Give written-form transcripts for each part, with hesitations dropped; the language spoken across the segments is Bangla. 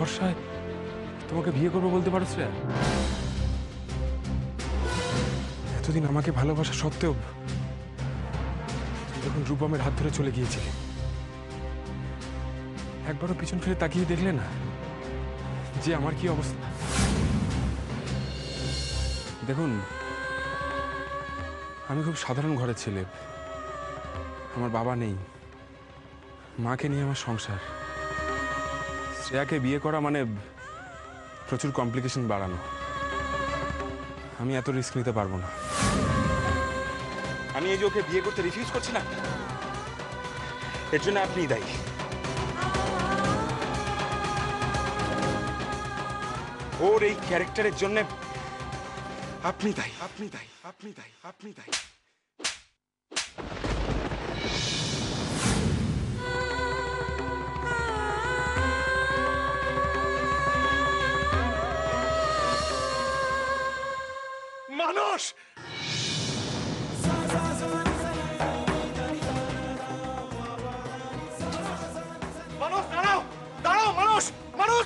ভরসায় তোমাকে বিয়ে করবো বলতে পারো শ্রেয়া? এতদিন আমাকে ভালোবাসা সত্ত্বেও যখন রূপমের হাত ধরে চলে গিয়েছিলে, একবারও পিছন ফিরে তাকিয়ে দেখলে না যে আমার কি অবস্থা? দেখুন, আমি খুব সাধারণ ঘরের ছেলে। আমার বাবা নেই, মাকে নিয়ে আমার সংসার। শ্রেয়াকে বিয়ে করা মানে প্রচুর কমপ্লিকেশন বাড়ানো। আমি এত রিস্ক নিতে পারবো না। আমি এই যে ওকে বিয়ে করতে রিফিউজ করছি না, এর জন্য আপনিই দায়ী। ওর এই ক্যারেক্টারের জন্য আপনি দায়ী, আপনি দায়ী, আপনি দায়ী, আপনি দায়ী। মানুষ, মানুষ দাঁড়াও, দাঁড়াও, মানুষ, মানুষ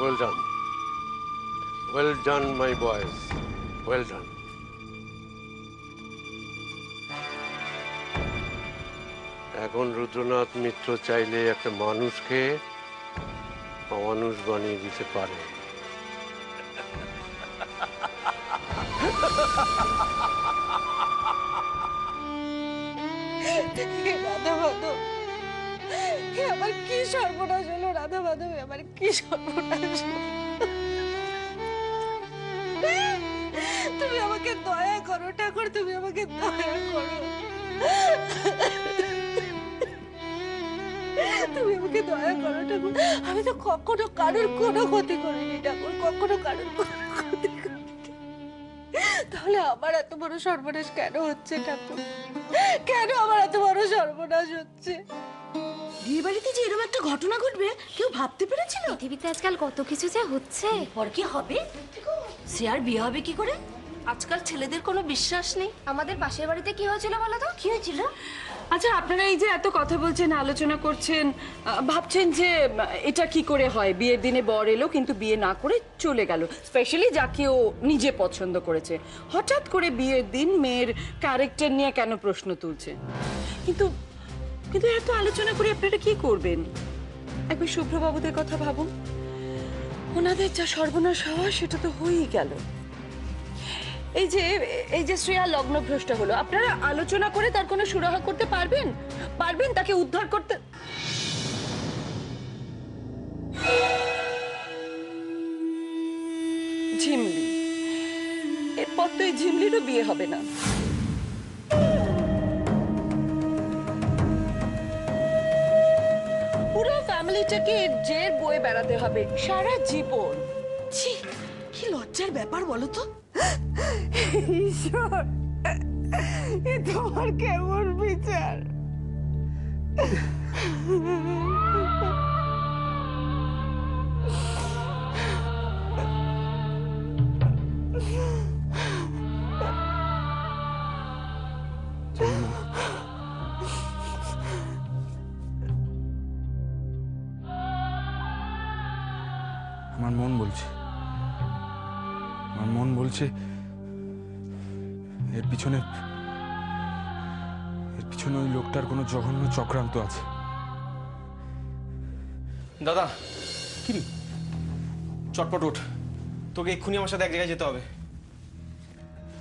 Well done. Well done, my boys. Well done. এখন রুদ্রনাথ মিত্র চাইলে একটা মানুষকে অমানুষ বানিয়ে দিতে পারে। রাধা মাধব, আমার কি সর্বনাশ হলো? রাধা মাধব, আমার কি সর্বনাশ! তুমি আমাকে দয়া করো ঠাকুর, তুমি আমাকে দয়া করো, তুমি আমাকে দয়া করো ঠাকুর। আমি তো কখনো কারোর কোনো ক্ষতি করিনি ঠাকুর, কখনো কারোর কোনো ক্ষতি করিনি। তাহলে আমার এত বড় সর্বনাশ কেন হচ্ছে ঠাকুর? কেন আমার এত বড় সর্বনাশ হচ্ছে? বিয়ে বাড়িতে যে এরকম একটা ঘটনা ঘটবে কেউ ভাবতে পেরেছিল? পৃথিবীতে আজকাল কত কিছু যে হচ্ছে। পর কি হবে? শ্রেয়ার বিয়ে হবে কি করে? আজকাল ছেলেদের কোনো বিশ্বাস নেই। আমাদের পাশের বাড়িতে কি হয়েছিল বলো তো? কি হয়েছিল? আচ্ছা, আপনারা এই যে এত কথা বলছেন, আলোচনা করছেন, ভাবছেন যে এটা কি করে হয়? বিয়ের দিনে বর এলো কিন্তু বিয়ে না করে চলে গেল, স্পেশালি যাকে ও নিজে পছন্দ করেছে। হঠাৎ করে বিয়ের দিন মেয়ের ক্যারেক্টার নিয়ে কেন প্রশ্ন তুলছে? কিন্তু কিন্তু এত আলোচনা করে আপনারা কি করবেন? একবার শুভ্রবাবুদের কথা ভাবুন। ওনাদের যা সর্বনাশ হওয়া সেটা তো হয়েই গেল। এই যে শ্রেয়া লগ্নভ্রষ্ট হলো, আপনারা আলোচনা করে তার কোনো সুরাহা করতে পারবেন? পারবেন তাকে উদ্ধার করতে? ঝিমলি, এরপর তো এই ঝিমলিরও বিয়ে হবে না। পুরো ফ্যামিলিটাকে জের বয়ে বেড়াতে হবে সারা জীবন। ছি, কি লজ্জার ব্যাপার বলো তো। ঈশ্বর, এ তোমার কেমন বিচার? আমার মন বলছে, আমার মন বলছে এর পিছনে ওই লোকটার কোনো জঘন্য চক্রান্ত আছে। দাদা, কি চটপট ওঠ, তোকে এক্ষুনি আমার সাথে এক জায়গায় যেতে হবে।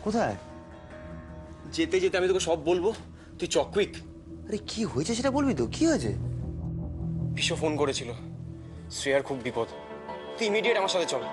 কোথায়? যেতে যেতে আমি তোকে সব বলবো, তুই চক কুইক। আরে কি হয়েছে সেটা বলবি তো? কি হয়েছে? বিশু ফোন করেছিল, শ্রেয়ার খুব বিপদ, তুই ইমিডিয়েট আমার সাথে চল।